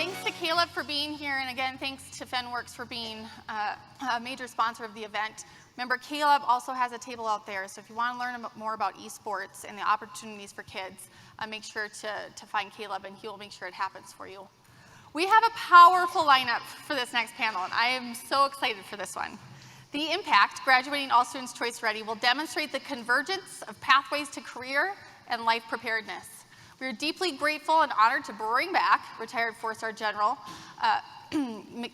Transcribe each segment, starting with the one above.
Thanks to Caleb for being here, and again, thanks to FenWorks for being a major sponsor of the event. Remember, Caleb also has a table out there, so if you want to learn more about esports and the opportunities for kids, make sure to find Caleb, and he will make sure it happens for you. We have a powerful lineup for this next panel, and I am so excited for this one. The Impact, Graduating All Students Choice Ready, will demonstrate the convergence of pathways to career and life preparedness. We are deeply grateful and honored to bring back retired four-star General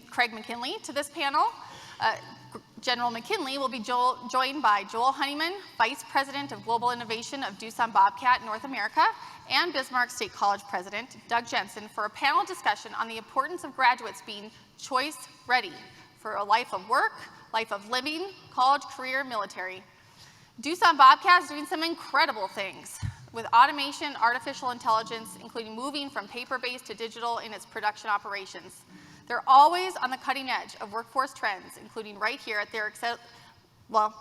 Craig McKinley to this panel. General McKinley will be joined by Joel Honeyman, Vice President of Global Innovation of Doosan Bobcat North America, and Bismarck State College President Doug Jensen for a panel discussion on the importance of graduates being choice ready for a life of work, life of living, college, career, military. Doosan Bobcat is doing some incredible things with automation, artificial intelligence, including moving from paper-based to digital in its production operations. They're always on the cutting edge of workforce trends, including right here at their,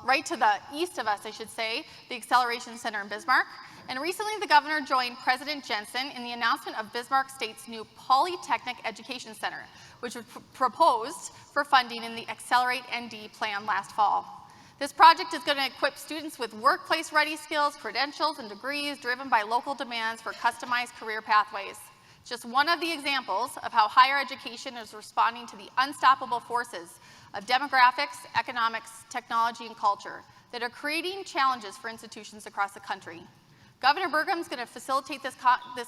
right to the east of us, I should say, the Acceleration Center in Bismarck. And recently, the governor joined President Jensen in the announcement of Bismarck State's new Polytechnic Education Center, which was proposed for funding in the Accelerate ND plan last fall. This project is going to equip students with workplace-ready skills, credentials, and degrees driven by local demands for customized career pathways. Just one of the examples of how higher education is responding to the unstoppable forces of demographics, economics, technology, and culture that are creating challenges for institutions across the country. Governor Burgum is going to facilitate this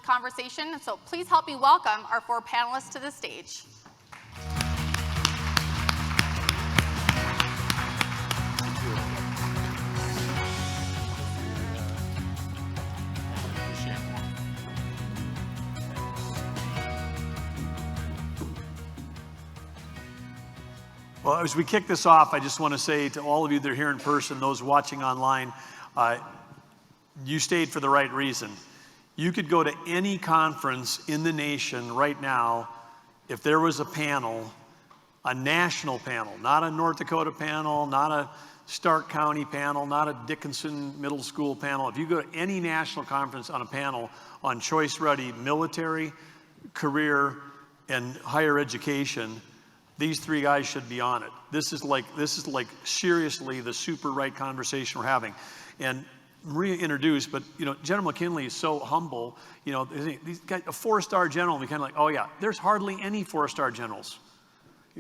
conversation, so please help me welcome our four panelists to the stage. Well, as we kick this off, I just want to say to all of you that are here in person, those watching online, you stayed for the right reason. You could go to any conference in the nation right now if there was a panel, a national panel, not a North Dakota panel, not a Stark County panel, not a Dickinson Middle School panel. If you go to any national conference on a panel on choice-ready military, career, and higher education, these three guys should be on it. This is like seriously the super right conversation we're having. And Maria introduced, but General McKinley is so humble. He's got a four-star general, and we kind of like, oh yeah, there's hardly any four-star generals.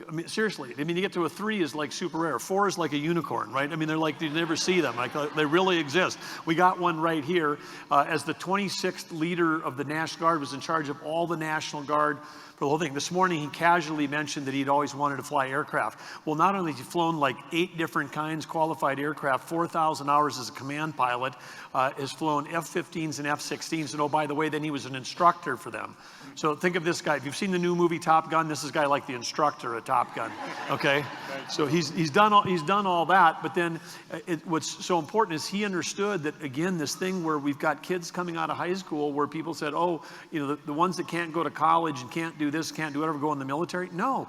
I mean, seriously. I mean, you get to a 3 is like super rare. 4 is like a unicorn, right? I mean, they're like, you never see them. Like, they really exist. We got one right here. As the 26th leader of the National Guard, was in charge of all the National Guard for the whole thing. This morning, he casually mentioned that he'd always wanted to fly aircraft. Well, not only has he flown like 8 different kinds, qualified aircraft, 4,000 hours as a command pilot, has flown F-15s and F-16s, and oh, by the way, then he was an instructor for them. So think of this guy. If you've seen the new movie Top Gun, this is a guy like the instructor at Top Gun, okay? So he's done all that, but then what's so important is he understood that, again, this thing where we've got kids coming out of high school where people said, oh, the ones that can't go to college and can't do this, can't do whatever, go in the military. No.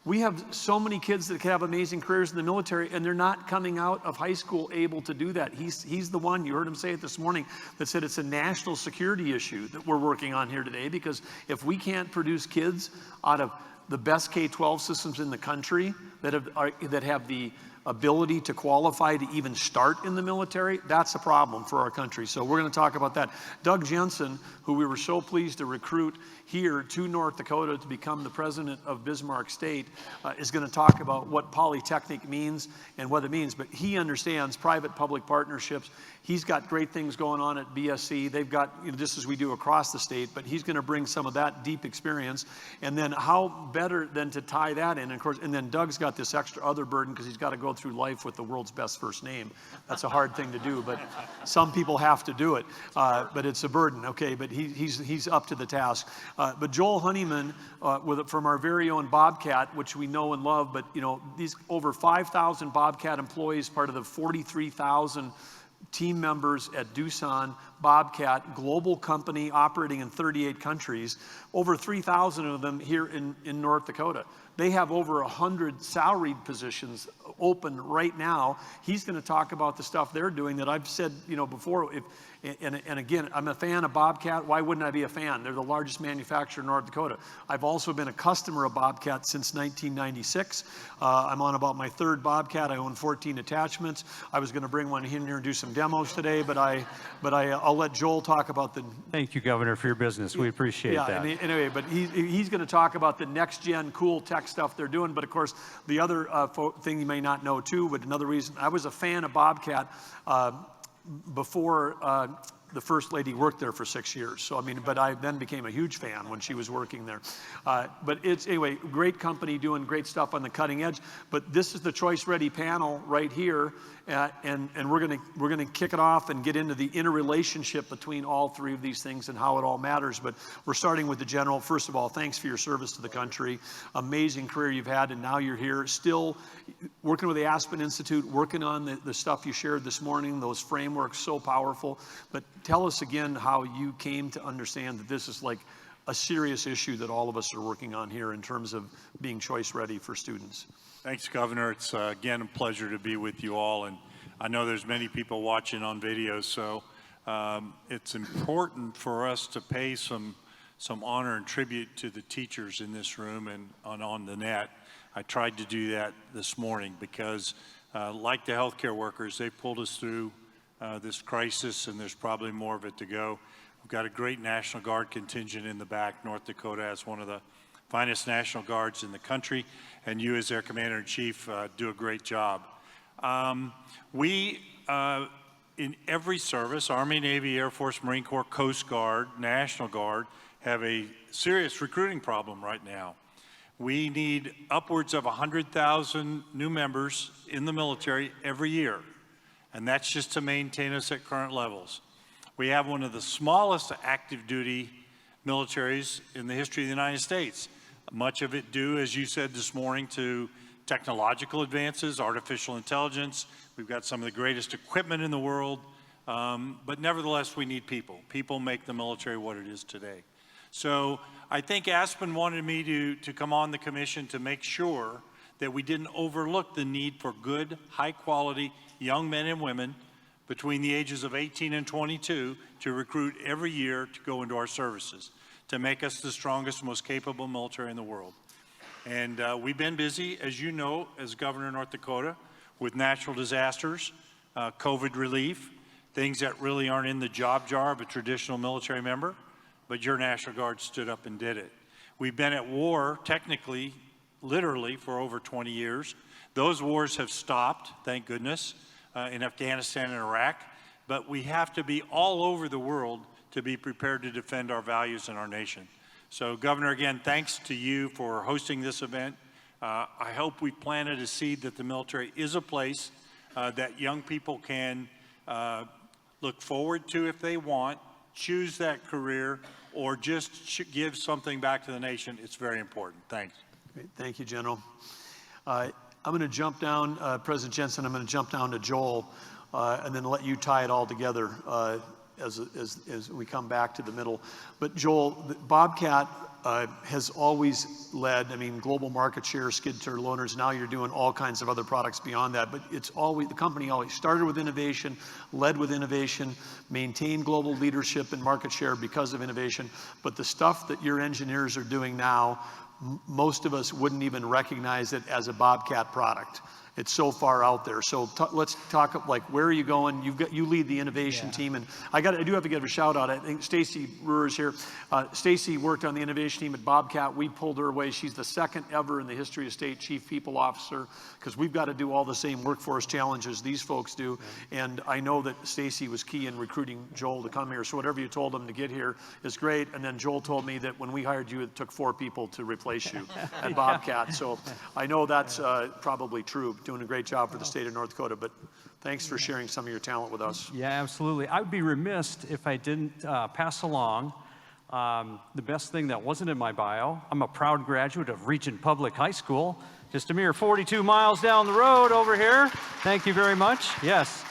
We have so many kids that can have amazing careers in the military, and they're not coming out of high school able to do that. He's the one, you heard him say it this morning, that said it's a national security issue that we're working on here today, because if we can't produce kids out of the best K-12 systems in the country that have the ability to qualify to even start in the military, that's a problem for our country. So we're going to talk about that. Doug Jensen, who we were so pleased to recruit here to North Dakota to become the president of Bismarck State, is going to talk about what Polytechnic means and what it means. But he understands private-public partnerships. He's got great things going on at BSC. They've got, just as we do across the state, but he's going to bring some of that deep experience. And then how better than to tie that in, of course, and then Doug's got this extra other burden because he's got to go through life with the world's best first name. That's a hard thing to do, but some people have to do it. But it's a burden, okay? But he's up to the task. But Joel Honeyman, from our very own Bobcat, which we know and love, but these over 5,000 Bobcat employees, part of the 43,000 team members at Doosan Bobcat, global company operating in 38 countries, over 3,000 of them here in North Dakota. They have over 100 salaried positions open right now. He's going to talk about the stuff they're doing that I've said, before. And again, I'm a fan of Bobcat. Why wouldn't I be a fan? They're the largest manufacturer in North Dakota. I've also been a customer of Bobcat since 1996. I'm on about my third Bobcat. I own 14 attachments. I was going to bring one in here and do some demos today, but I'll let Joel talk about the. Thank you, Governor, for your business. We appreciate that. Yeah. Anyway, but he's going to talk about the next gen cool tech stuff they're doing. But of course, the other thing you may not know too, but another reason I was a fan of Bobcat before the First Lady worked there for 6 years. So, but I then became a huge fan when she was working there. But it's, anyway, great company doing great stuff on the cutting edge. But this is the Choice Ready panel right here. And we're gonna kick it off and get into the interrelationship between all three of these things and how it all matters. But we're starting with the general. First of all, thanks for your service to the country. Amazing career you've had, and now you're here still working with the Aspen Institute, working on the stuff you shared this morning, those frameworks, so powerful. But tell us again how you came to understand that this is like a serious issue that all of us are working on here in terms of being choice ready for students. Thanks, Governor. It's again a pleasure to be with you all, and I know there's many people watching on video, so it's important for us to pay some honor and tribute to the teachers in this room and on the net. I tried to do that this morning because, like the healthcare workers, they pulled us through this crisis, and there's probably more of it to go. We've got a great National Guard contingent in the back. North Dakota has one of the finest National Guards in the country, and you as their Commander-in-Chief do a great job. We, in every service, Army, Navy, Air Force, Marine Corps, Coast Guard, National Guard, have a serious recruiting problem right now. We need upwards of 100,000 new members in the military every year, and that's just to maintain us at current levels. We have one of the smallest active duty militaries in the history of the United States. Much of it due, as you said this morning, to technological advances, artificial intelligence. We've got some of the greatest equipment in the world, but nevertheless, we need people. People make the military what it is today. So I think Aspen wanted me to come on the commission to make sure that we didn't overlook the need for good, high-quality young men and women between the ages of 18 and 22 to recruit every year to go into our services, to make us the strongest, most capable military in the world. And we've been busy, as you know, as Governor of North Dakota, with natural disasters, COVID relief, things that really aren't in the job jar of a traditional military member, but your National Guard stood up and did it. We've been at war, technically, literally, for over 20 years. Those wars have stopped, thank goodness, in Afghanistan and Iraq, but we have to be all over the world to be prepared to defend our values and our nation. So, Governor, again, thanks to you for hosting this event. I hope we planted a seed that the military is a place that young people can look forward to if they want, choose that career, or just give something back to the nation. It's very important. Thanks. Great. Thank you, General. I'm going to jump down, President Jensen, I'm going to jump down to Joel and then let you tie it all together as we come back to the middle. But Joel, Bobcat has always led, global market share, skid-to loaners. Now you're doing all kinds of other products beyond that. But it's always, the company always started with innovation, led with innovation, maintained global leadership and market share because of innovation. But the stuff that your engineers are doing now, most of us wouldn't even recognize it as a Bobcat product. It's so far out there. So let's talk, like, where are you going? You lead the innovation team, and I do have to give a shout out. I think Stacy Brewer's here. Stacy worked on the innovation team at Bobcat. We pulled her away. She's the second ever in the history of state chief people officer, because we've got to do all the same workforce challenges these folks do. And I know that Stacy was key in recruiting Joel to come here. So whatever you told him to get here is great. And then Joel told me that when we hired you, it took 4 people to replace you at Bobcat. So I know that's probably true. Doing a great job for the state of North Dakota, but thanks for sharing some of your talent with us. Yeah, absolutely. I would be remiss if I didn't pass along the best thing that wasn't in my bio. I'm a proud graduate of Regent Public High School, just a mere 42 miles down the road over here. Thank you very much. Yes,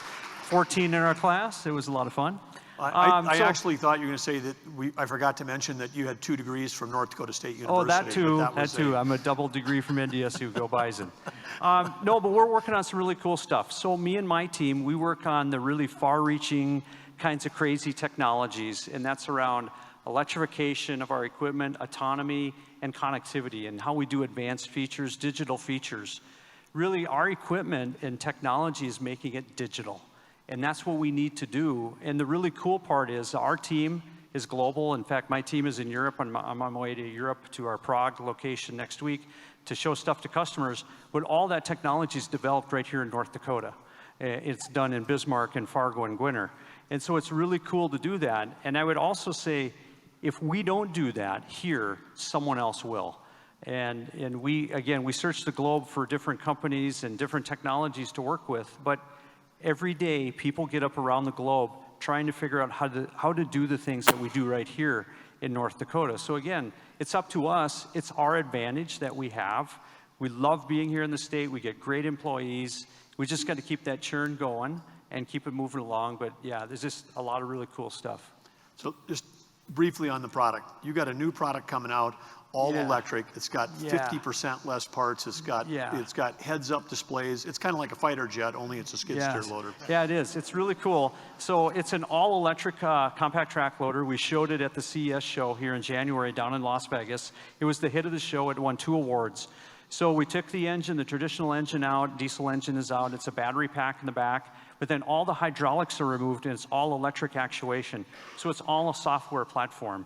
14 in our class. It was a lot of fun. I So- actually thought you were going to say that I forgot to mention that you had 2 degrees from North Dakota State University. Oh, that but too. that That was too. I'm a double degree from NDSU. Go Bison. No, but we're working on some really cool stuff. So me and my team, we work on the really far-reaching kinds of crazy technologies, and that's around electrification of our equipment, autonomy, and connectivity, and how we do advanced features, digital features. Really, our equipment and technology is making it digital. And that's what we need to do. And the really cool part is our team is global. In fact, my team is in Europe. I'm on my way to Europe to our Prague location next week to show stuff to customers. But all that technology is developed right here in North Dakota. It's done in Bismarck and Fargo and Gwinner. And so it's really cool to do that. And I would also say, if we don't do that here, someone else will. And we search the globe for different companies and different technologies to work with. But every day, people get up around the globe trying to figure out how to do the things that we do right here in North Dakota. So again, it's up to us. It's our advantage that we have. We love being here in the state. We get great employees. We just got to keep that churn going and keep it moving along. But yeah, there's just a lot of really cool stuff. So just briefly on the product, you got a new product coming out, all electric. It's got 50% less parts. It's got heads-up displays. It's kind of like a fighter jet, only it's a skid steer loader. Yeah, it is. It's really cool. So it's an all-electric compact track loader. We showed it at the CES show here in January down in Las Vegas. It was the hit of the show. It won 2 awards. So we took the engine, the traditional engine out, diesel engine is out. It's a battery pack in the back. But then all the hydraulics are removed, and it's all electric actuation. So it's all a software platform.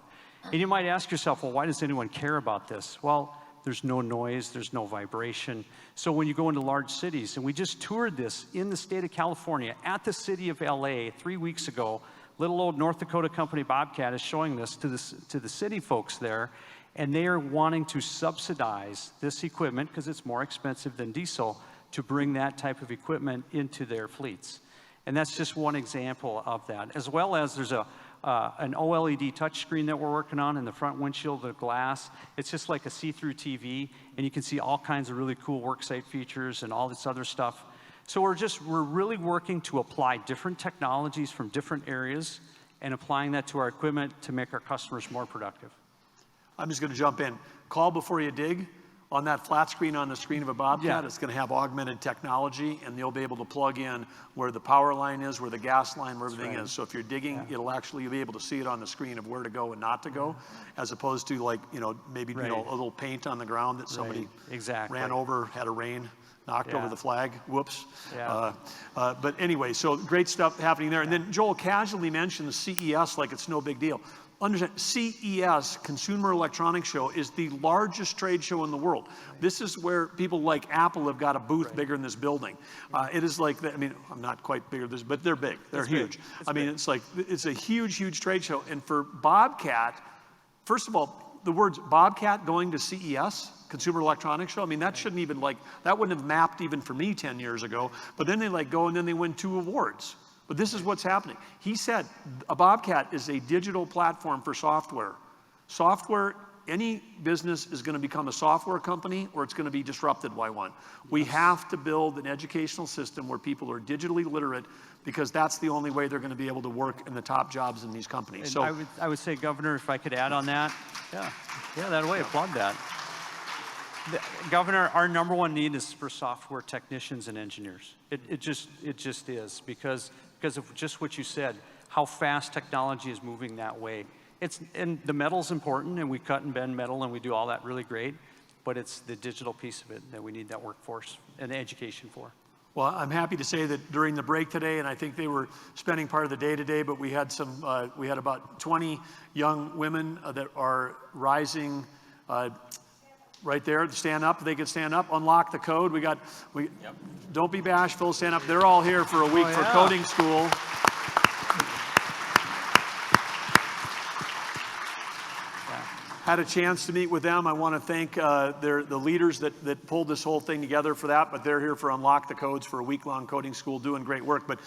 And you might ask yourself, well, why does anyone care about this? Well, there's no noise, there's no vibration. So when you go into large cities, and we just toured this in the state of California at the city of LA 3 weeks ago, little old North Dakota company Bobcat is showing this to the city folks there, and they are wanting to subsidize this equipment because it's more expensive than diesel to bring that type of equipment into their fleets. And that's just one example of that, as well as there's an OLED touchscreen that we're working on in the front windshield of glass. It's just like a see-through TV, and you can see all kinds of really cool worksite features and all this other stuff. So we're really working to apply different technologies from different areas and applying that to our equipment to make our customers more productive. I'm just going to jump in. Call before you dig. On that flat screen on the screen of a Bobcat, it's going to have augmented technology, and you'll be able to plug in where the power line is, where the gas line, where everything is. So if you're digging, it'll actually be able to see it on the screen of where to go and not to go, as opposed to like, maybe a little paint on the ground that somebody ran over, had a rain, knocked over the flag. Whoops. But anyway, so great stuff happening there. And then Joel casually mentioned the CES like it's no big deal. Understand, CES, Consumer Electronics Show, is the largest trade show in the world. This is where people like Apple have got a booth bigger than this building. It is like, I'm not quite bigger than this, but they're big. They're huge. It's a huge, huge trade show. And for Bobcat, first of all, the words Bobcat going to CES, Consumer Electronics Show, that shouldn't even that wouldn't have mapped even for me 10 years ago. But then they go and then they win 2 awards. But this is what's happening. He said a Bobcat is a digital platform for software. Software, any business is going to become a software company or it's going to be disrupted by one. We have to build an educational system where people are digitally literate because that's the only way they're going to be able to work in the top jobs in these companies. So I would say, Governor, if I could add on that. That way, applaud that. Governor, our #1 need is for software technicians and engineers. It just is because of just what you said, how fast technology is moving that way. And the metal's important, and we cut and bend metal, and we do all that really great, but it's the digital piece of it that we need that workforce and education for. Well, I'm happy to say that during the break today, and I think they were spending part of the day today, but we had about 20 young women that are rising right there. Stand up. They can stand up. Unlock the code. Don't be bashful. Stand up. They're all here for a week for coding school. Had a chance to meet with them. I want to thank the leaders that pulled this whole thing together for that, but they're here for Unlock the Codes for a week-long coding school, doing great work. But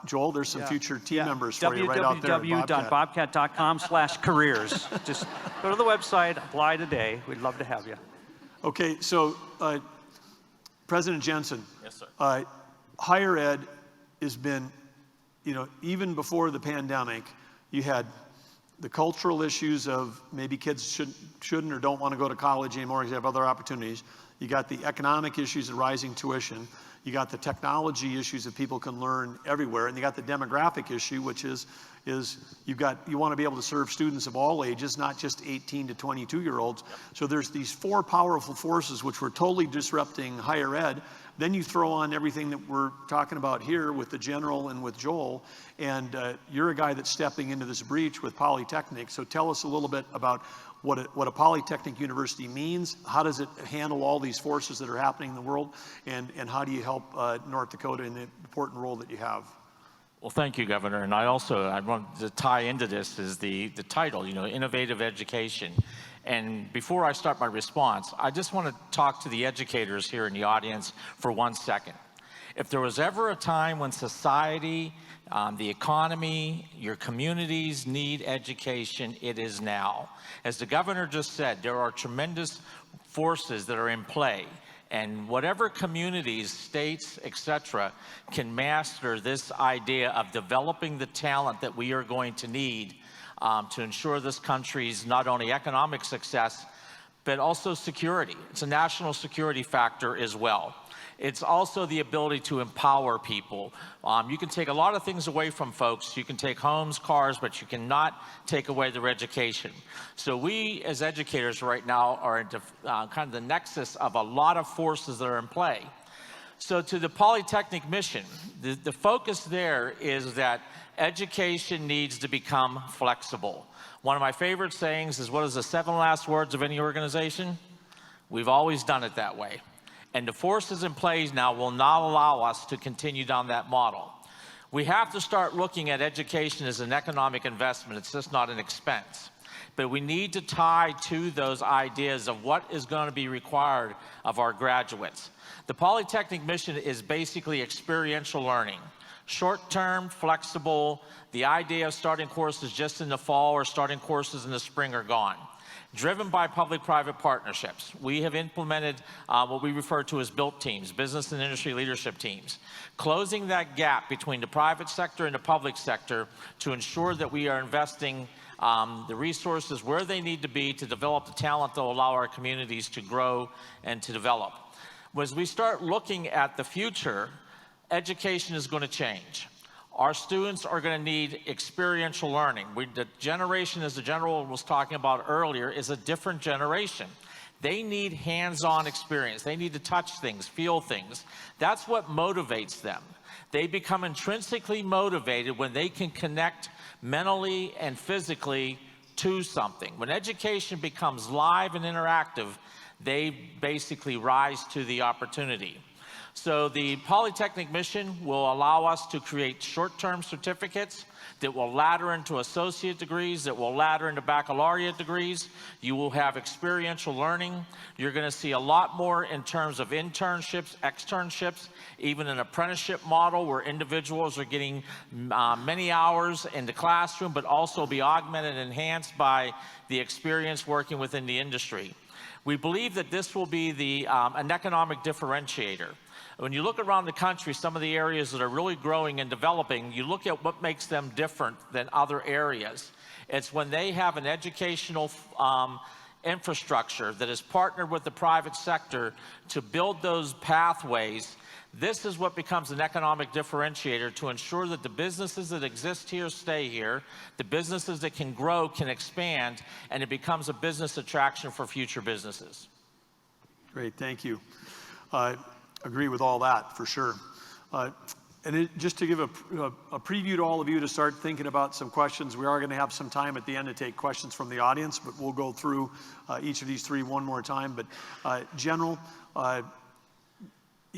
Joel, there's some future team members for you right out there. www.bobcat.com/careers. Just go to the website, apply today. We'd love to have you. Okay, so President Jensen. Yes, sir. Higher ed has been even before the pandemic, you had the cultural issues of maybe kids shouldn't or don't want to go to college anymore because they have other opportunities. You got the economic issues of rising tuition. You got the technology issues that people can learn everywhere, and you got the demographic issue, which is you want to be able to serve students of all ages, not just 18 to 22-year-olds. So there's these four powerful forces which were totally disrupting higher ed. Then you throw on everything that we're talking about here with the general and with Joel, and you're a guy that's stepping into this breach with Polytechnic. So tell us a little bit about what a Polytechnic University means. How does it handle all these forces that are happening in the world, and how do you help North Dakota in the important role that you have? Well, thank you, Governor. And I want to tie into this is the title, innovative education. And before I start my response, I just want to talk to the educators here in the audience for 1 second. If there was ever a time when society, the economy, your communities need education, it is now. As the governor just said, there are tremendous forces that are in play. And whatever communities, states, etc., can master this idea of developing the talent that we are going to need to ensure this country's not only economic success, but also security. It's a national security factor as well. It's also the ability to empower people. You can take a lot of things away from folks. You can take homes, cars, but you cannot take away their education. So we, as educators right now, are into kind of the nexus of a lot of forces that are in play. So to the Polytechnic mission, the focus there is that education needs to become flexible. One of my favorite sayings is, what is the 7 last words of any organization? We've always done it that way. And the forces in place now will not allow us to continue down that model. We have to start looking at education as an economic investment. It's just not an expense. But we need to tie to those ideas of what is going to be required of our graduates. The Polytechnic mission is basically experiential learning. Short-term, flexible. The idea of starting courses just in the fall or starting courses in the spring are gone. Driven by public-private partnerships. We have implemented what we refer to as BILT teams, business and industry leadership teams, closing that gap between the private sector and the public sector to ensure that we are investing the resources where they need to be to develop the talent that will allow our communities to grow and to develop. As we start looking at the future, education is going to change. Our students are going to need experiential learning. The generation, as the general was talking about earlier, is a different generation. They need hands-on experience. They need to touch things, feel things. That's what motivates them. They become intrinsically motivated when they can connect mentally and physically to something. When education becomes live and interactive, they basically rise to the opportunity. So the Polytechnic mission will allow us to create short-term certificates that will ladder into associate degrees, that will ladder into baccalaureate degrees. You will have experiential learning. You're going to see a lot more in terms of internships, externships, even an apprenticeship model where individuals are getting many hours in the classroom, but also be augmented and enhanced by the experience working within the industry. We believe that this will be an economic differentiator. When you look around the country, some of the areas that are really growing and developing, you look at what makes them different than other areas. It's when they have an educational infrastructure that is partnered with the private sector to build those pathways. This is what becomes an economic differentiator to ensure that the businesses that exist here stay here, the businesses that can grow can expand, and it becomes a business attraction for future businesses. Great, thank you. Agree with all that, for sure. Just to give a preview to all of you to start thinking about some questions, we are going to have some time at the end to take questions from the audience, but we'll go through each of these three one more time. But General,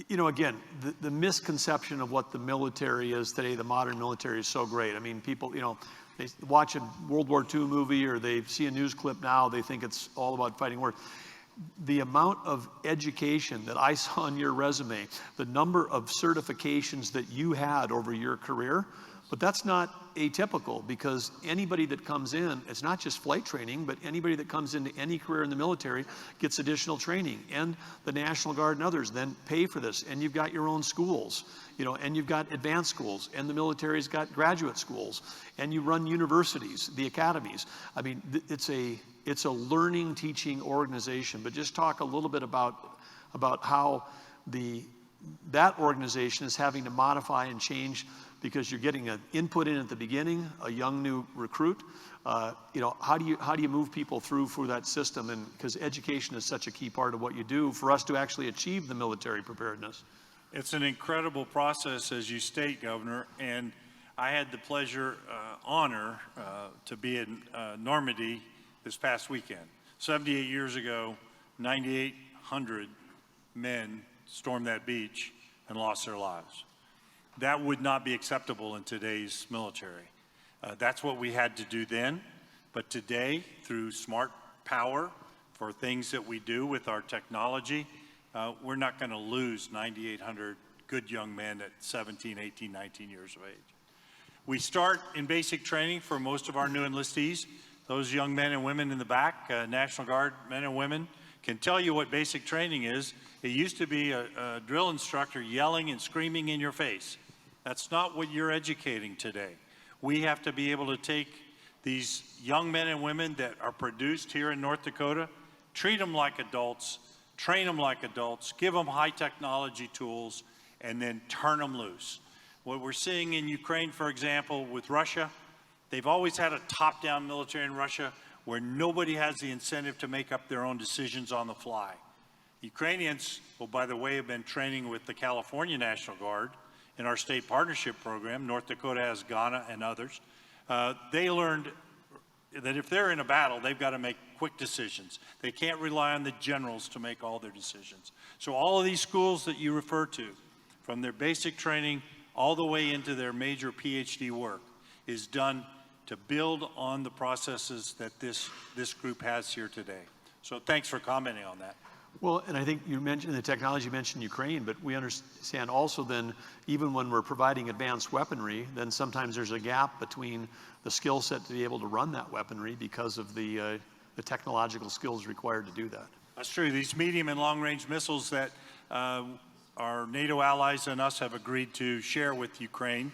again, the misconception of what the military is today, the modern military, is so great. I mean, people, they watch a World War II movie or they see a news clip now, they think it's all about fighting war. The amount of education that I saw on your resume, the number of certifications that you had over your career But that's not atypical, because anybody that comes in, it's not just flight training, but anybody that comes into any career in the military gets additional training. And the National Guard and others then pay for this. And you've got your own schools, you know, and you've got advanced schools, and the military's got graduate schools, and you run universities, the academies. I mean, it's a learning, teaching organization. But just talk a little bit about how that organization is having to modify and change, because you're getting an input in at the beginning, a young new recruit. You know, how do you move people through that system? And because education is such a key part of what you do for us to actually achieve the military preparedness. It's an incredible process, as you state, Governor, and I had the pleasure, honor to be in Normandy this past weekend. 78 years ago, 9,800 men stormed that beach and lost their lives. That would not be acceptable in today's military. That's what we had to do then, but today, through smart power for things that we do with our technology, we're not going to lose 9,800 good young men at 17, 18, 19 years of age. We start in basic training for most of our new enlistees. Those young men and women in the back, National Guard men and women, can tell you what basic training is. It used to be a drill instructor yelling and screaming in your face. That's not what you're educating today. We have to be able to take these young men and women that are produced here in North Dakota, treat them like adults, train them like adults, give them high technology tools, and then turn them loose. What we're seeing in Ukraine, for example, with Russia, they've always had a top-down military in Russia where nobody has the incentive to make up their own decisions on the fly. Ukrainians, well, by the way, have been training with the California National Guard in our state partnership program. North Dakota has Ghana and others. They learned that if they're in a battle, they've got to make quick decisions. They can't rely on the generals to make all their decisions. So all of these schools that you refer to, from their basic training all the way into their major PhD work, is done to build on the processes that this group has here today. So thanks for commenting on that. Well, and I think you mentioned the technology, you mentioned Ukraine, but we understand also then, even when we're providing advanced weaponry, then sometimes there's a gap between the skill set to be able to run that weaponry because of the technological skills required to do that. That's true. These medium and long-range missiles that our NATO allies and us have agreed to share with Ukraine,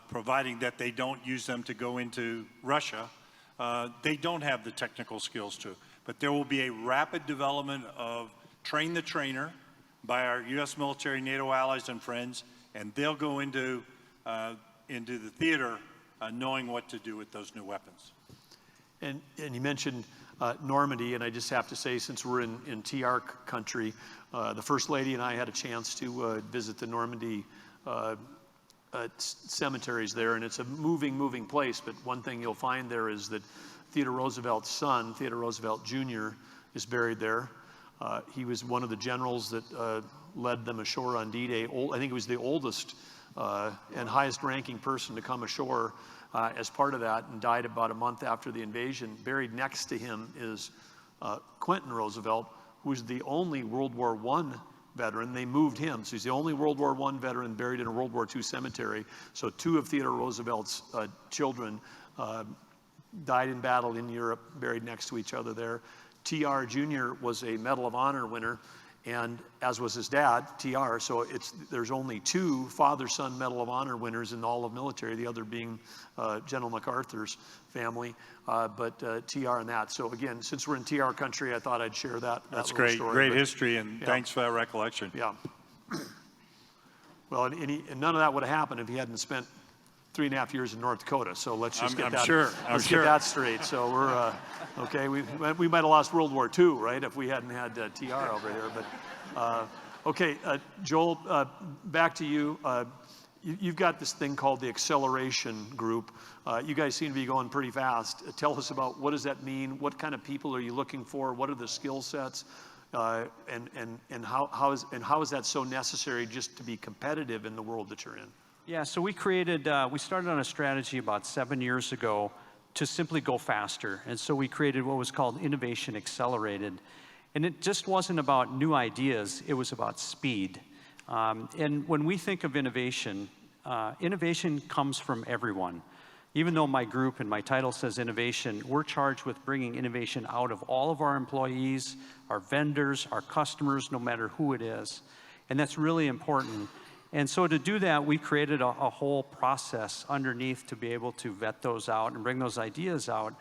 providing that they don't use them to go into Russia, they don't have the technical skills to. But there will be a rapid development of train the trainer by our U.S. military, NATO allies, and friends, and they'll go into the theater knowing what to do with those new weapons. And you mentioned Normandy, and I just have to say, since we're in TR country, the First Lady and I had a chance to visit the Normandy cemeteries there, and it's a moving place. But one thing you'll find there is that Theodore Roosevelt's son, Theodore Roosevelt Jr., is buried there. He was one of the generals that led them ashore on D-Day. I think he was the oldest and highest ranking person to come ashore as part of that, and died about a month after the invasion. Buried next to him is Quentin Roosevelt, who's the only World War I veteran. They moved him, so he's the only World War I veteran buried in a World War II cemetery. So two of Theodore Roosevelt's children died in battle in Europe, buried next to each other there. TR Jr. was a Medal of Honor winner, and as was his dad, TR. So there's only two father-son Medal of Honor winners in all of military, the other being General MacArthur's family, but TR and that. So again, since we're in TR country, I thought I'd share that. That's great, story. great history, and thanks for that recollection. Yeah. Well, and none of that would have happened if he hadn't spent 3.5 years in North Dakota. So let's just get that straight. So we're okay. We might have lost World War II, right, if we hadn't had TR over here. But okay, Joel, back to you. You've got this thing called the acceleration group. You guys seem to be going pretty fast. Tell us about, what does that mean? What kind of people are you looking for? What are the skill sets? And how is that so necessary just to be competitive in the world that you're in? Yeah, so we started on a strategy about 7 years ago to simply go faster. And so we created what was called Innovation Accelerated. And it just wasn't about new ideas, it was about speed. And when we think of innovation, innovation comes from everyone. Even though my group and my title says innovation, we're charged with bringing innovation out of all of our employees, our vendors, our customers, no matter who it is. And that's really important. And so to do that, we created a whole process underneath to be able to vet those out and bring those ideas out.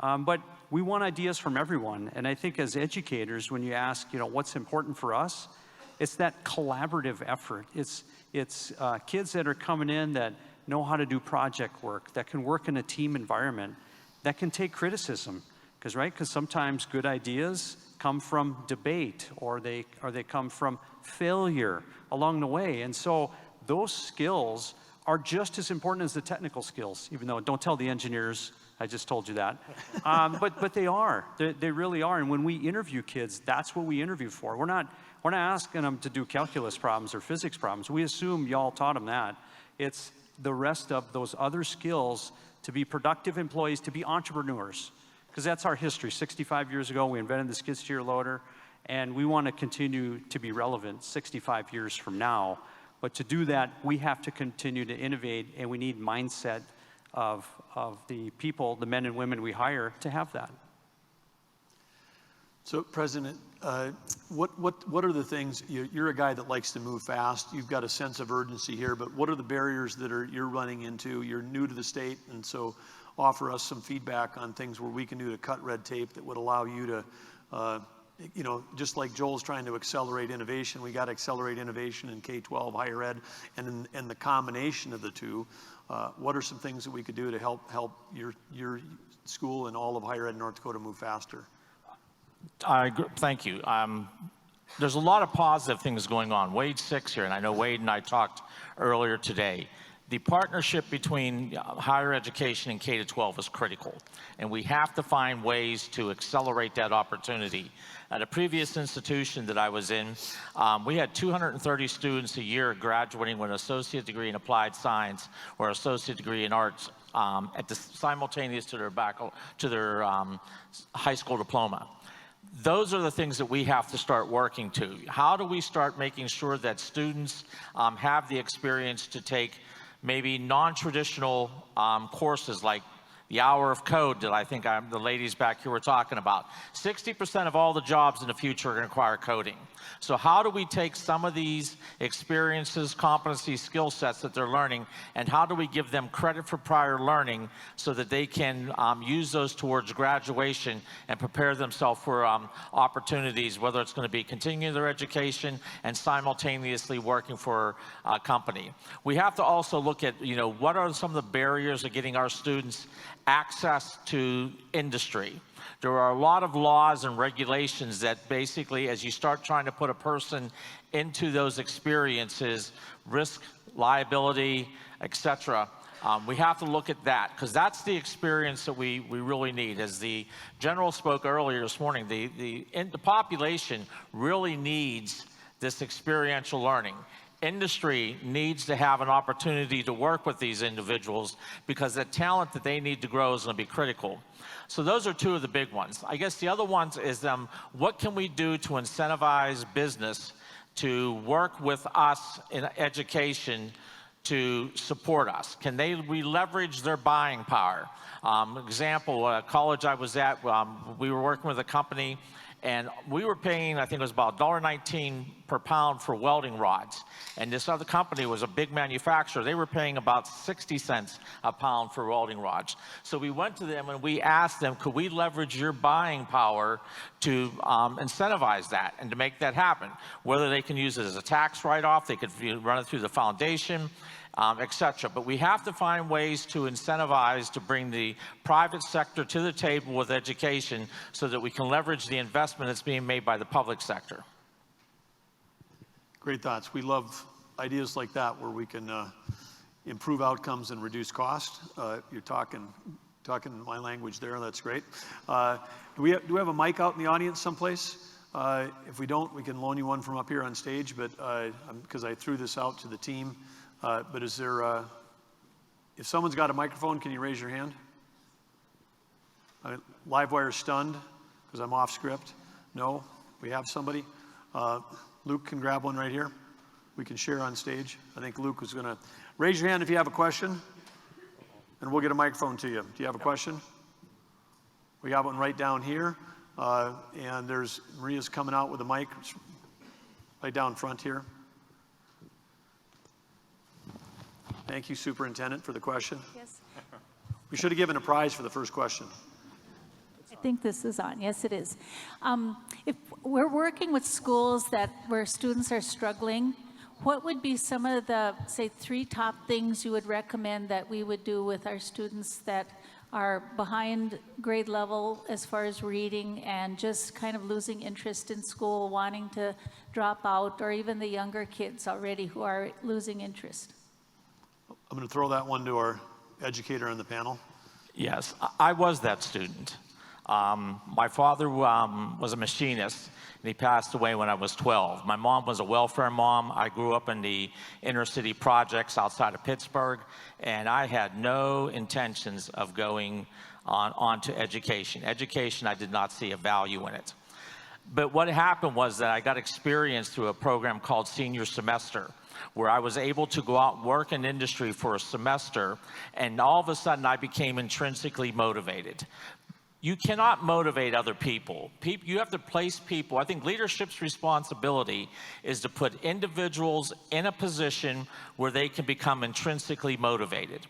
But we want ideas from everyone. And I think as educators, when you ask, what's important for us, it's that collaborative effort. It's kids that are coming in that know how to do project work, that can work in a team environment, that can take criticism. Because sometimes good ideas come from debate, or they come from failure along the way. And so those skills are just as important as the technical skills, even though, don't tell the engineers, I just told you that. But they are, they really are. And when we interview kids, that's what we interview for. We're not asking them to do calculus problems or physics problems. We assume y'all taught them that. It's the rest of those other skills to be productive employees, to be entrepreneurs. Because that's our history. 65 years ago, we invented the skid steer loader, and we want to continue to be relevant 65 years from now. But to do that, we have to continue to innovate, and we need mindset of the people, the men and women we hire, to have that. So, President, what are the things, you're a guy that likes to move fast, you've got a sense of urgency here, but what are the barriers that you're running into? You're new to the state, and so offer us some feedback on things where we can do to cut red tape that would allow you to, just like Joel's trying to accelerate innovation, we got to accelerate innovation in K-12, higher ed, and the combination of the two. What are some things that we could do to help your school and all of higher ed in North Dakota move faster? Thank you. There's a lot of positive things going on. Wade's 6 here, and I know Wade and I talked earlier today. The partnership between higher education and K-12 is critical, and we have to find ways to accelerate that opportunity. At a previous institution that I was in, we had 230 students a year graduating with an associate degree in applied science or associate degree in arts simultaneous to their high school diploma. Those are the things that we have to start working to. How do we start making sure that students have the experience to take maybe non-traditional courses like the hour of code that I think the ladies back here were talking about. 60% of all the jobs in the future are going to require coding. So how do we take some of these experiences, competencies, skill sets that they're learning, and how do we give them credit for prior learning so that they can use those towards graduation and prepare themselves for opportunities, whether it's going to be continuing their education and simultaneously working for a company. We have to also look at, what are some of the barriers of getting our students access to industry. There are a lot of laws and regulations that basically, as you start trying to put a person into those experiences, risk, liability, etc., we have to look at that, because that's the experience that we really need. As the general spoke earlier this morning, the population really needs this experiential learning. Industry needs to have an opportunity to work with these individuals because the talent that they need to grow is going to be critical. So those are two of the big ones. I guess the other ones is what can we do to incentivize business to work with us in education to support us? Can we leverage their buying power? Example, a college I was at, we were working with a company, and we were paying, I think it was about $1.19 per pound for welding rods. And this other company was a big manufacturer. They were paying about 60 cents a pound for welding rods. So we went to them and we asked them, could we leverage your buying power to incentivize that and to make that happen? Whether they can use it as a tax write-off, they could run it through the foundation, etc. But we have to find ways to incentivize, to bring the private sector to the table with education so that we can leverage the investment that's being made by the public sector. Great thoughts. We love ideas like that where we can improve outcomes and reduce cost. You're talking my language there. That's great. Do we have a mic out in the audience someplace? If we don't, we can loan you one from up here on stage, but because I threw this out to the team. But is there, if someone's got a microphone, can you raise your hand? Livewire stunned because I'm off script. No, we have somebody. Luke can grab one right here. we can share on stage. I think Luke was going to raise your hand if you have a question, and we'll get a microphone to you. Do you have a question? We got one right down here, and there's Maria's coming out with a mic right down front here. Thank you, Superintendent, for the question. Yes. We should have given a prize for the first question. I think this is on. Yes, it is. If we're working with schools where students are struggling, what would be some of the, say, 3 top things you would recommend that we would do with our students that are behind grade level as far as reading and just kind of losing interest in school, wanting to drop out, or even the younger kids already who are losing interest? I'm going to throw that one to our educator on the panel. Yes, I was that student. My father was a machinist, and he passed away when I was 12. My mom was a welfare mom. I grew up in the inner city projects outside of Pittsburgh, and I had no intentions of going on to education. Education, I did not see a value in it. But what happened was that I got experience through a program called Senior Semester, where I was able to go out and work in industry for a semester, and all of a sudden I became intrinsically motivated. You cannot motivate other people. You have to place people. I think leadership's responsibility is to put individuals in a position where they can become intrinsically motivated.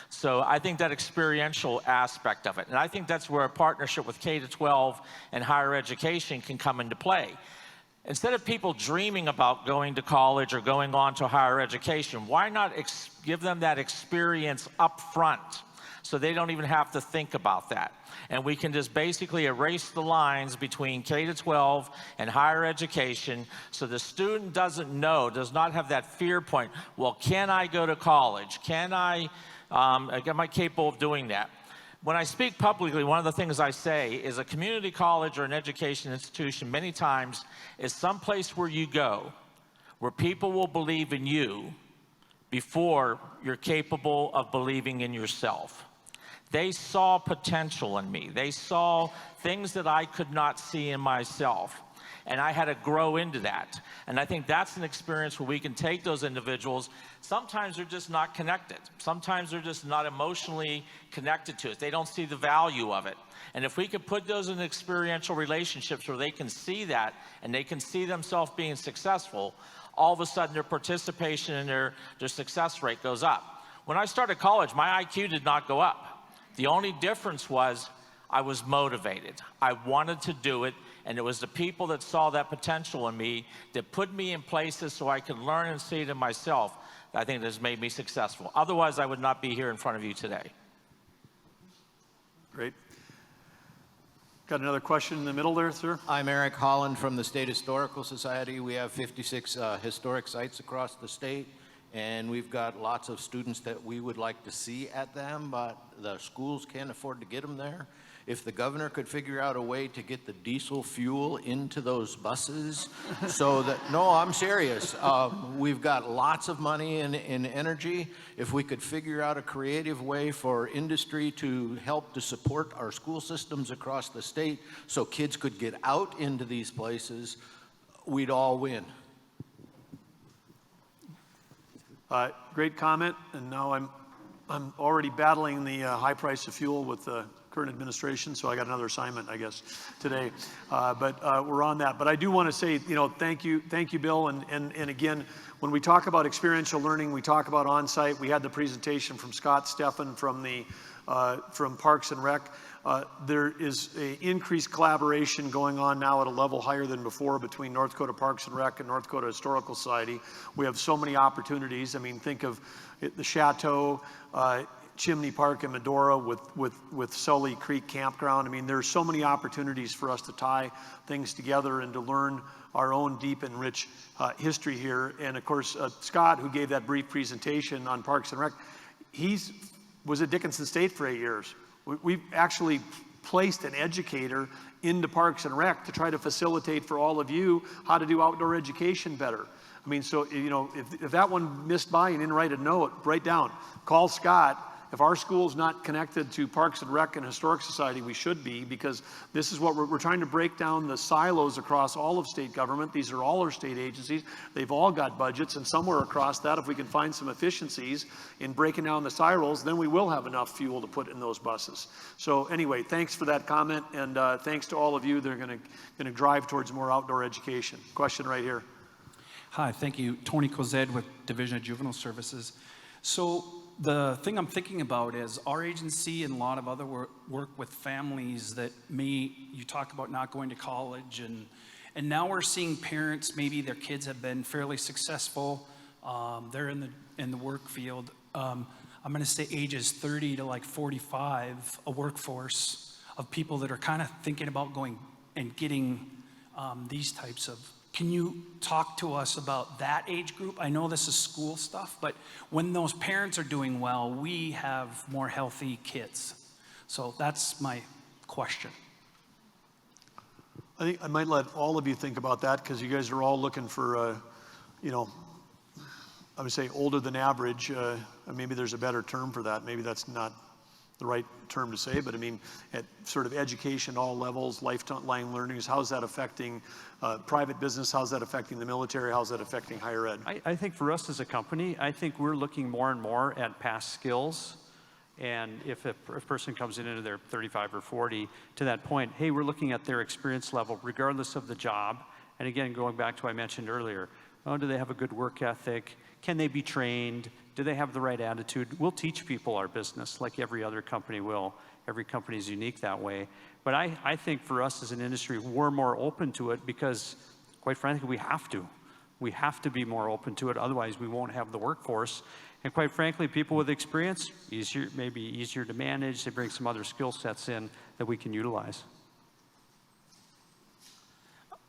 So I think that experiential aspect of it, and I think that's where a partnership with K-12 and higher education can come into play. Instead of people dreaming about going to college or going on to higher education, why not give them that experience up front so they don't even have to think about that? And we can just basically erase the lines between K-12 and higher education so the student does not have that fear point. Well, can I go to college? Am I capable of doing that? When I speak publicly, one of the things I say is a community college or an education institution many times is someplace where you go, where people will believe in you before you're capable of believing in yourself. They saw potential in me. They saw things that I could not see in myself. And I had to grow into that. And I think that's an experience where we can take those individuals. Sometimes they're just not connected. Sometimes they're just not emotionally connected to it. They don't see the value of it. And if we could put those in experiential relationships where they can see that and they can see themselves being successful, all of a sudden their participation and their success rate goes up. When I started college, my IQ did not go up. The only difference was I was motivated. I wanted to do it. And it was the people that saw that potential in me that put me in places so I could learn and see it in myself that I think has made me successful. Otherwise, I would not be here in front of you today. Great. Got another question in the middle there, sir? I'm Eric Holland from the State Historical Society. We have 56 historic sites across the state, and we've got lots of students that we would like to see at them, but the schools can't afford to get them there. If the governor could figure out a way to get the diesel fuel into those buses so that, no, I'm serious. We've got lots of money in energy. If we could figure out a creative way for industry to help to support our school systems across the state so kids could get out into these places, we'd all win. Great comment. And now I'm already battling the high price of fuel with the current administration, so I got another assignment, I guess, today. But we're on that. But I do want to say, thank you, Bill. And again, when we talk about experiential learning, we talk about on-site. We had the presentation from Scott Steffen from Parks and Rec. There is an increased collaboration going on now at a level higher than before between North Dakota Parks and Rec and North Dakota Historical Society. We have so many opportunities. I mean, think of the Chateau, Chimney Park in Medora with Sully Creek Campground. I mean, there's so many opportunities for us to tie things together and to learn our own deep and rich history here. And of course, Scott, who gave that brief presentation on Parks and Rec, was at Dickinson State for 8 years. We've actually placed an educator into Parks and Rec to try to facilitate for all of you how to do outdoor education better. I mean, so, if that one missed by and didn't write a note, write down, call Scott, If our school's not connected to Parks and Rec and Historic Society, we should be, because this is what we're trying to break down the silos across all of state government. These are all our state agencies. They've all got budgets, and somewhere across that, if we can find some efficiencies in breaking down the silos, then we will have enough fuel to put in those buses. So anyway, thanks for that comment, and thanks to all of you that are going to drive towards more outdoor education. Question right here. Hi, thank you. Tony Cozed with Division of Juvenile Services. So the thing I'm thinking about is our agency and a lot of other work with families that you talk about not going to college, and now we're seeing parents, maybe their kids have been fairly successful. They're in the work field. I'm going to say ages 30 to like 45, a workforce of people that are kind of thinking about going and getting these types of. Can you talk to us about that age group? I know this is school stuff, but when those parents are doing well, we have more healthy kids. So that's my question. I think I might let all of you think about that, because you guys are all looking for, you know, I would say older than average. Maybe there's a better term for that. Maybe that's not the right term to say, but I mean, at sort of education, all levels, lifetime learning, how's that affecting private business? How's that affecting the military? How's that affecting higher ed? I think for us as a company, I think we're looking more and more at past skills. And if a person comes into their 35 or 40, to that point, hey, we're looking at their experience level, regardless of the job. And again, going back to what I mentioned earlier, do they have a good work ethic? Can they be trained? Do they have the right attitude? We'll teach people our business like every other company will. Every company is unique that way. But I think for us as an industry, we're more open to it because, quite frankly, we have to. We have to be more open to it. Otherwise, we won't have the workforce. And quite frankly, people with experience, maybe easier to manage. They bring some other skill sets in that we can utilize.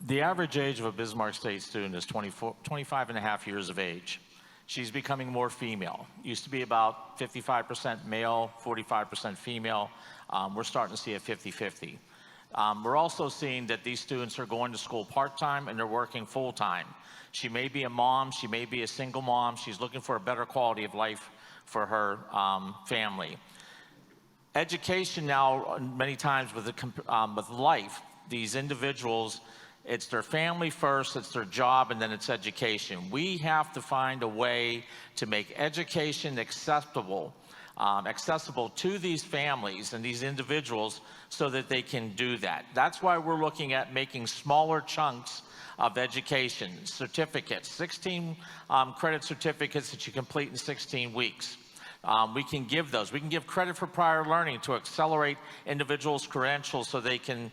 The average age of a Bismarck State student is 25 and a half years of age. She's becoming more female. Used to be about 55% male, 45% female. We're starting to see a 50-50. We're also seeing that these students are going to school part-time and they're working full-time. She may be a mom, she may be a single mom. She's looking for a better quality of life for her family. Education now, many times with life, these individuals, it's their family first, it's their job, and then it's education. We have to find a way to make education accessible to these families and these individuals so that they can do that. That's why we're looking at making smaller chunks of education, certificates, 16 credit certificates that you complete in 16 weeks. We can give those. We can give credit for prior learning to accelerate individuals' credentials so they can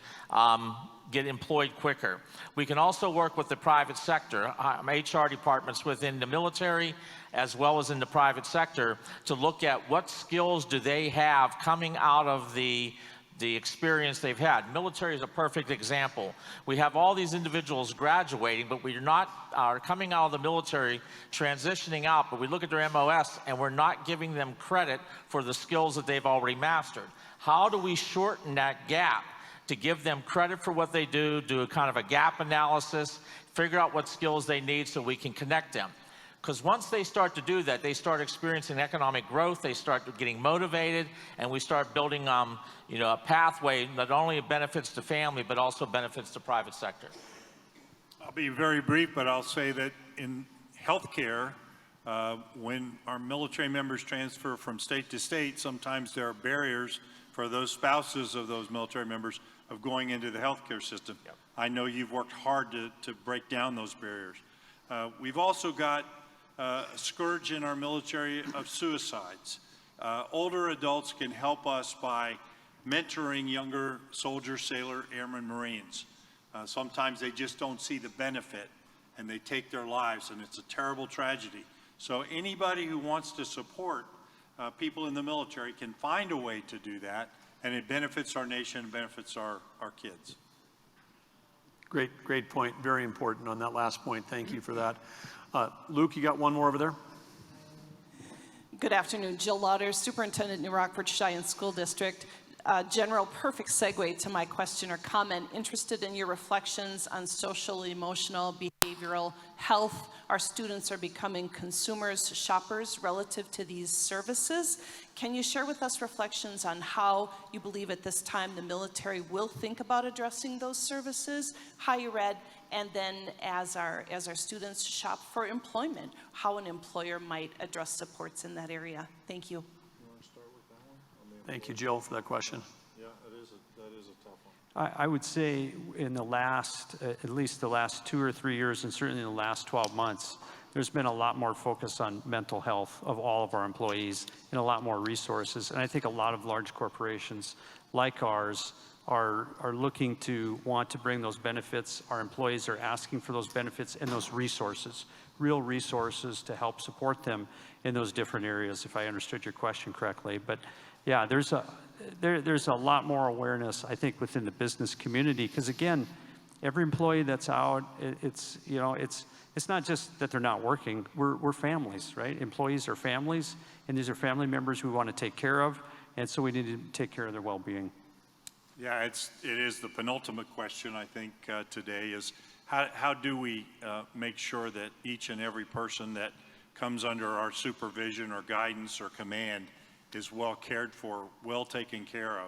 get employed quicker. We can also work with the private sector, HR departments within the military as well as in the private sector to look at what skills do they have coming out of the experience they've had. Military is a perfect example. We have all these individuals graduating, but we are coming out of the military, transitioning out, but we look at their MOS and we're not giving them credit for the skills that they've already mastered. How do we shorten that gap to give them credit for what they do a kind of a gap analysis, figure out what skills they need so we can connect them? Because once they start to do that, they start experiencing economic growth, they start getting motivated, and we start building a pathway that not only benefits the family, but also benefits the private sector. I'll be very brief, but I'll say that in healthcare, when our military members transfer from state to state, sometimes there are barriers for those spouses of those military members of going into the healthcare system. Yep. I know you've worked hard to break down those barriers. We've also got a scourge in our military of suicides. Older adults can help us by mentoring younger soldiers, sailor, airmen, Marines. Sometimes they just don't see the benefit and they take their lives, and it's a terrible tragedy. So anybody who wants to support people in the military can find a way to do that, and it benefits our nation and benefits our kids. Great point. Very important on that last point. Thank you for that. Luke, you got one more over there? Good afternoon. Jill Lauders, Superintendent, New Rockford Cheyenne School District. General, perfect segue to my question or comment. Interested in your reflections on social emotional behavior behavioral health. Our students are becoming consumers, shoppers relative to these services. Can you share with us reflections on how you believe at this time the military will think about addressing those services, higher ed, and then as our students shop for employment, how an employer might address supports in that area? Thank you. Thank you, Jill, for that question. Yeah, that is a tough one. I would say in the last, at least the last 2 or 3 years, and certainly in the last 12 months, there's been a lot more focus on mental health of all of our employees and a lot more resources. And I think a lot of large corporations like ours are looking to want to bring those benefits. Our employees are asking for those benefits and those resources, real resources to help support them in those different areas, if I understood your question correctly. But yeah, there's a lot more awareness, I think, within the business community, because again, every employee that's out, it's not just that they're not working. We're families, right? Employees are families, and these are family members we want to take care of, and so we need to take care of their well-being. Yeah, it is the penultimate question, I think, today is how do we make sure that each and every person that comes under our supervision or guidance or command is well cared for, well taken care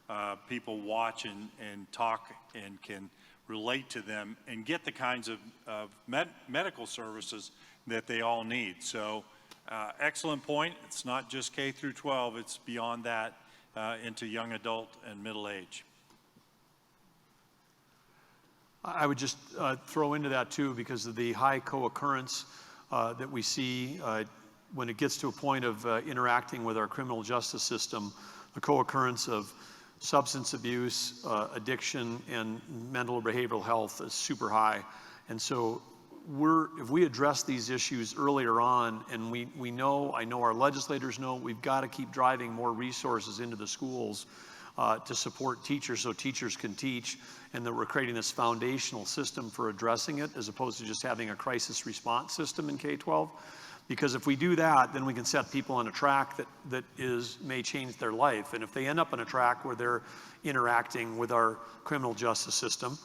of. People watch and talk and can relate to them and get the kinds of medical services that they all need. So excellent point. It's not just K through 12, it's beyond that into young adult and middle age. I would just throw into that too, because of the high co-occurrence that we see when it gets to a point of interacting with our criminal justice system, the co-occurrence of substance abuse, addiction, and mental or behavioral health is super high. And so if we address these issues earlier on, and I know our legislators know, we've got to keep driving more resources into the schools to support teachers so teachers can teach, and that we're creating this foundational system for addressing it as opposed to just having a crisis response system in K-12. Because if we do that, then we can set people on a track that may change their life. And if they end up on a track where they're interacting with our criminal justice system,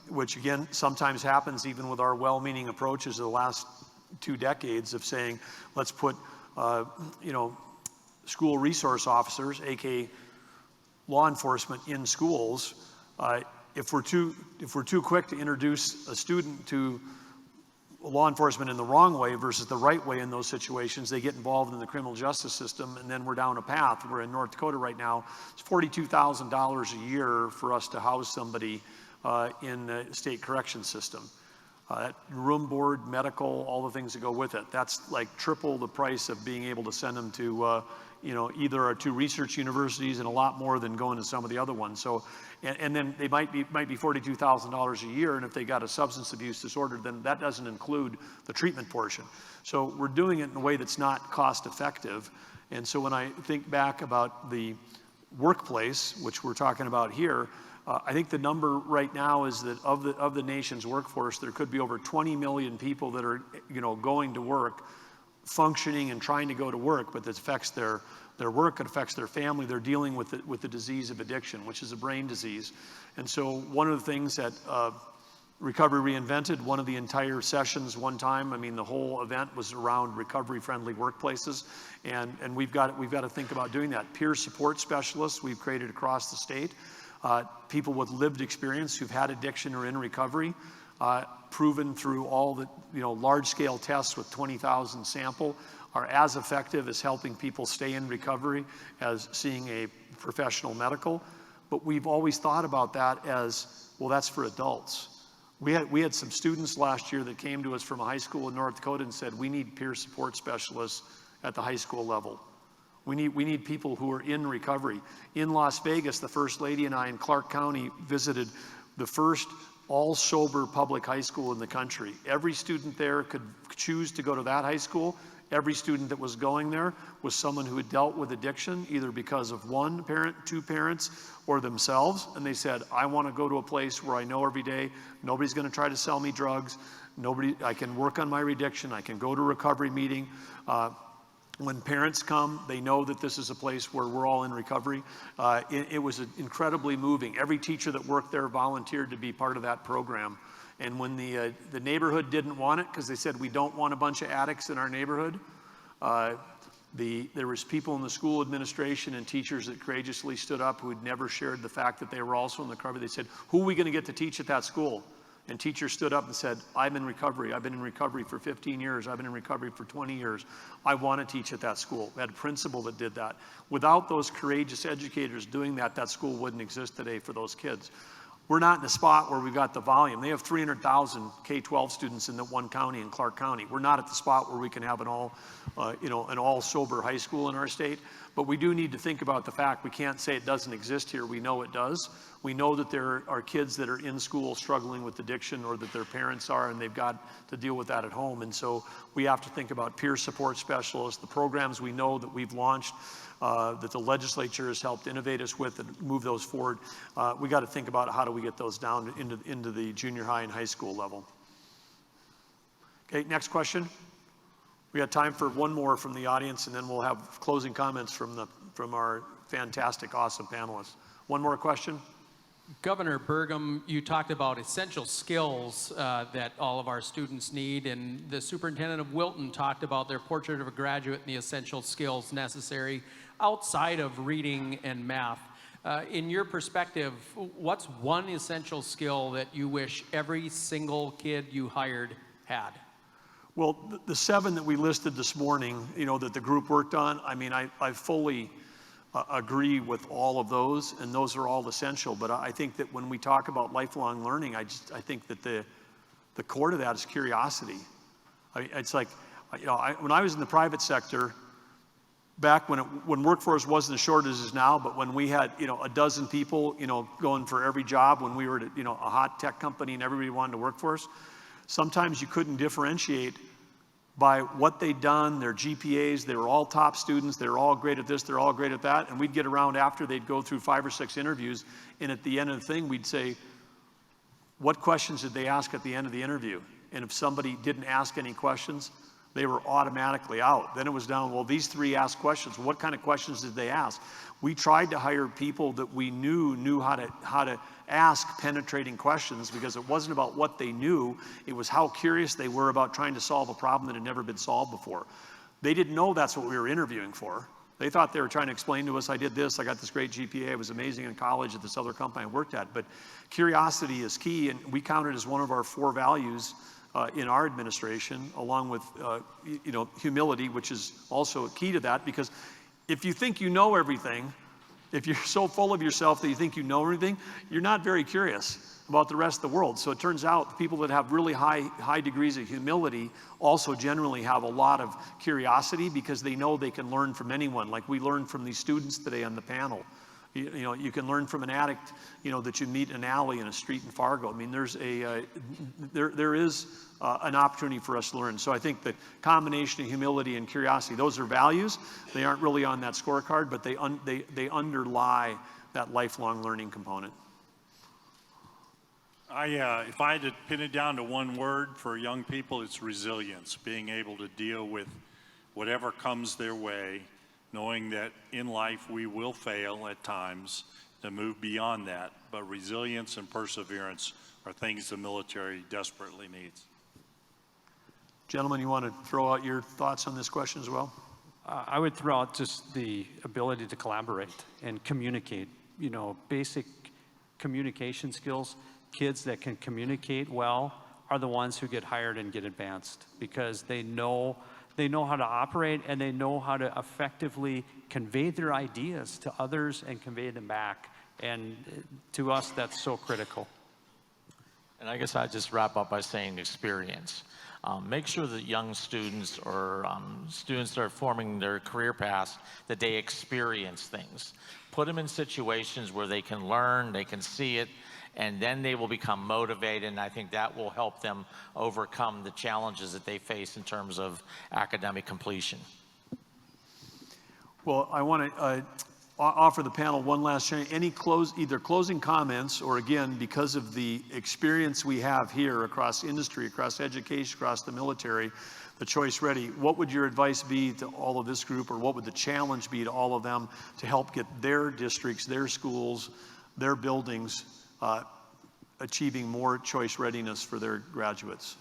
which again sometimes happens even with our well-meaning approaches of the last 2 decades of saying, let's put school resource officers, aka law enforcement, in schools. If we're too quick to introduce a student to law enforcement in the wrong way versus the right way in those situations, they get involved in the criminal justice system, and then we're down a path. We're in North Dakota right now. It's $42,000 a year for us to house somebody in the state correction system. Room, board, medical, all the things that go with it. That's like triple the price of being able to send them to either our 2 research universities, and a lot more than going to some of the other ones. So, and then they might be $42,000 a year, and if they got a substance abuse disorder, then that doesn't include the treatment portion. So we're doing it in a way that's not cost effective. And so when I think back about the workplace, which we're talking about here, I think the number right now is that of the nation's workforce, there could be over 20 million people that are going to work, functioning and trying to go to work, but that affects their work, it affects their family. They're dealing with the disease of addiction, which is a brain disease. And so one of the things that Recovery Reinvented, one of the entire sessions one time, I mean the whole event was around recovery-friendly workplaces, and we've got to think about doing that. Peer support specialists we've created across the state, people with lived experience who've had addiction or in recovery, proven through all the large-scale tests with 20,000 sample, are as effective as helping people stay in recovery as seeing a professional medical. But we've always thought about that as, well, that's for adults. We had some students last year that came to us from a high school in North Dakota and said, we need peer support specialists at the high school level. We need people who are in recovery. In Las Vegas, the First Lady and I in Clark County visited the first all-sober public high school in the country. Every student there could choose to go to that high school. Every student that was going there was someone who had dealt with addiction, either because of one parent, 2 parents, or themselves. And they said, I want to go to a place where I know every day nobody's going to try to sell me drugs. I can work on my addiction. I can go to a recovery meeting. When parents come, they know that this is a place where we're all in recovery. It was incredibly moving. Every teacher that worked there volunteered to be part of that program. And when the neighborhood didn't want it, because they said, we don't want a bunch of addicts in our neighborhood, there was people in the school administration and teachers that courageously stood up who had never shared the fact that they were also in recovery. They said, who are we going to get to teach at that school? And teachers stood up and said, I'm in recovery. I've been in recovery for 15 years. I've been in recovery for 20 years. I want to teach at that school. We had a principal that did that. Without those courageous educators doing that, that school wouldn't exist today for those kids. We're not in a spot where we've got the volume. They have 300,000 K-12 students in the one county, in Clark County. We're not at the spot where we can have an all sober high school in our state. But we do need to think about the fact we can't say it doesn't exist here. We know it does. We know that there are kids that are in school struggling with addiction, or that their parents are, and they've got to deal with that at home. And so we have to think about peer support specialists, the programs we know that we've launched, that the legislature has helped innovate us with and move those forward. We got to think about how do we get those down into the junior high and high school level. Okay, next question. We got time for one more from the audience, and then we'll have closing comments from our fantastic, awesome panelists. One more question. Governor Burgum, you talked about essential skills that all of our students need, and the superintendent of Wilton talked about their portrait of a graduate and the essential skills necessary outside of reading and math. In your perspective, what's one essential skill that you wish every single kid you hired had? Well, the 7 that we listed this morning, that the group worked on, I mean, I fully agree with all of those, and those are all essential. But I think that when we talk about lifelong learning, I think that the core to that is curiosity. It's like, when I was in the private sector, back when workforce wasn't as short as it is now, but when we had, a dozen people, going for every job, when we were at, a hot tech company and everybody wanted to work for us, sometimes you couldn't differentiate by what they'd done, their GPAs. They were all top students. They were all great at this. They're all great at that. And we'd get around after they'd go through 5 or 6 interviews. And at the end of the thing, we'd say, what questions did they ask at the end of the interview? And if somebody didn't ask any questions, they were automatically out. Then it was down, well, these 3 asked questions. What kind of questions did they ask? We tried to hire people that we knew how to ask penetrating questions, because it wasn't about what they knew. It was how curious they were about trying to solve a problem that had never been solved before. They didn't know that's what we were interviewing for. They thought they were trying to explain to us, I did this, I got this great GPA, it was amazing in college at this other company I worked at. But curiosity is key, and we count it as one of our 4 values in our administration, along with humility, which is also a key to that. Because if you think you know everything, if you're so full of yourself that you think you know everything, you're not very curious about the rest of the world. So it turns out the people that have really high degrees of humility also generally have a lot of curiosity, because they know they can learn from anyone. Like we learned from these students today on the panel. You can learn from an addict, that you meet in an alley in a street in Fargo. I mean, there is an opportunity for us to learn. So I think the combination of humility and curiosity, those are values. They aren't really on that scorecard, but they underlie that lifelong learning component. If I had to pin it down to one word for young people, it's resilience. Being able to deal with whatever comes their way, knowing that in life we will fail at times, to move beyond that. But resilience and perseverance are things the military desperately needs. Gentlemen, you want to throw out your thoughts on this question as well? I would throw out just the ability to collaborate and communicate, basic communication skills. Kids that can communicate well are the ones who get hired and get advanced, because they know how to operate, and they know how to effectively convey their ideas to others and convey them back. And to us, that's so critical. And I guess I'd just wrap up by saying experience. Make sure that young students or students that are forming their career paths, that they experience things. Put them in situations where they can learn, they can see it, and then they will become motivated, and I think that will help them overcome the challenges that they face in terms of academic completion. Well, I want to offer the panel one last chance. Any either closing comments, or again, because of the experience we have here across industry, across education, across the military, the Choice Ready, what would your advice be to all of this group, or what would the challenge be to all of them to help get their districts, their schools, their buildings achieving more choice readiness for their graduates.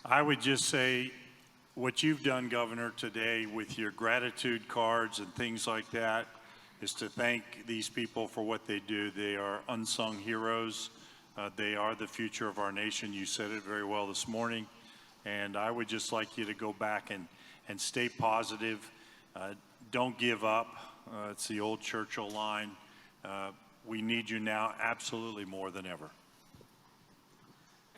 I would just say what you've done, Governor, today with your gratitude cards and things like that is to thank these people for what they do. They are unsung heroes. They are the future of our nation. You said it very well this morning. And I would just like you to go back and stay positive. Don't give up. It's the old Churchill line. We need you now absolutely more than ever.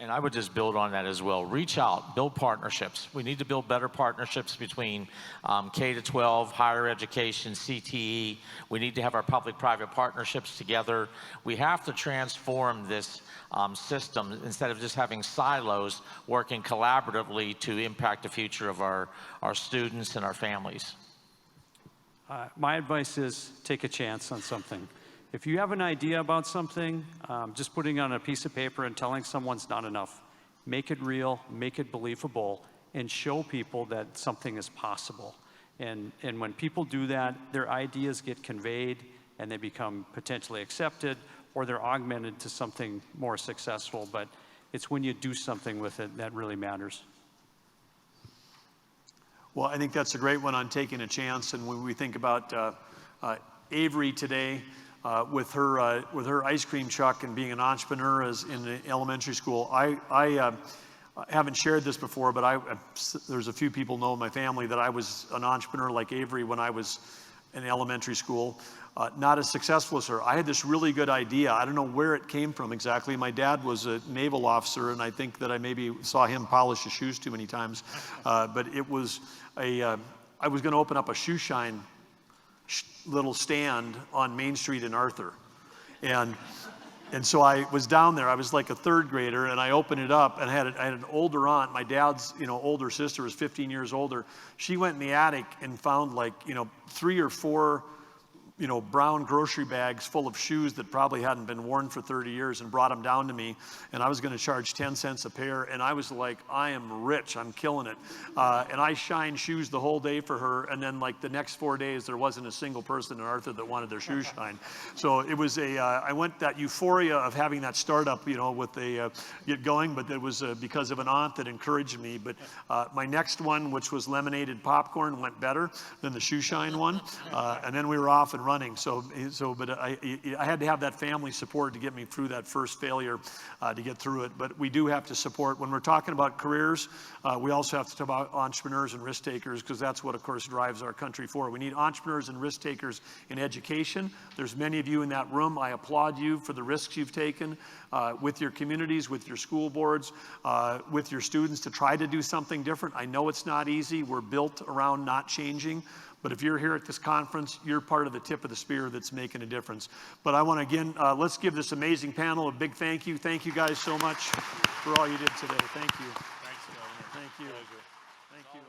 And I would just build on that as well. Reach out, build partnerships. We need to build better partnerships between K-12, higher education, CTE. We need to have our public-private partnerships together. We have to transform this system instead of just having silos working collaboratively to impact the future of our students and our families. My advice is take a chance on something. If you have an idea about something, just putting it on a piece of paper and telling someone's not enough. Make it real, make it believable, and show people that something is possible. And when people do that, their ideas get conveyed and they become potentially accepted, or they're augmented to something more successful. But it's when you do something with it that really matters. Well, I think that's a great one on taking a chance. And when we think about Avery today, with her ice cream truck and being an entrepreneur as in the elementary school, I haven't shared this before, but there's a few people know in my family that I was an entrepreneur like Avery when I was in elementary school. Not as successful as her. I had this really good idea. I don't know where it came from exactly. My dad was a naval officer, and I think that I maybe saw him polish his shoes too many times. But it was I was going to open up a shoe shine little stand on Main Street in Arthur. And so I was down there. I was like a third grader, and I opened it up, and I had an older aunt. My dad's older sister was 15 years older. She went in the attic and found 3 or 4 brown grocery bags full of shoes that probably hadn't been worn for 30 years and brought them down to me. And I was going to charge 10 cents a pair. And I was like, I am rich. I'm killing it. And I shined shoes the whole day for her. And then the next 4 days, there wasn't a single person in Arthur that wanted their shoes shined. So it was I went that euphoria of having that startup, with get going. But it was because of an aunt that encouraged me. But my next one, which was lemonade popcorn, went better than the shoe shine one. And then we were off and running. But I had to have that family support to get me through that first failure to get through it. But we do have to support. When we're talking about careers, we also have to talk about entrepreneurs and risk takers, because that's what, of course, drives our country forward. We need entrepreneurs and risk takers in education. There's many of you in that room. I applaud you for the risks you've taken with your communities, with your school boards, with your students to try to do something different. I know it's not easy. We're built around not changing. But if you're here at this conference, you're part of the tip of the spear that's making a difference. But I want to, again, let's give this amazing panel a big thank you. Thank you guys so much for all you did today. Thank you. Thanks, Governor. Thank you. Pleasure. Thank you.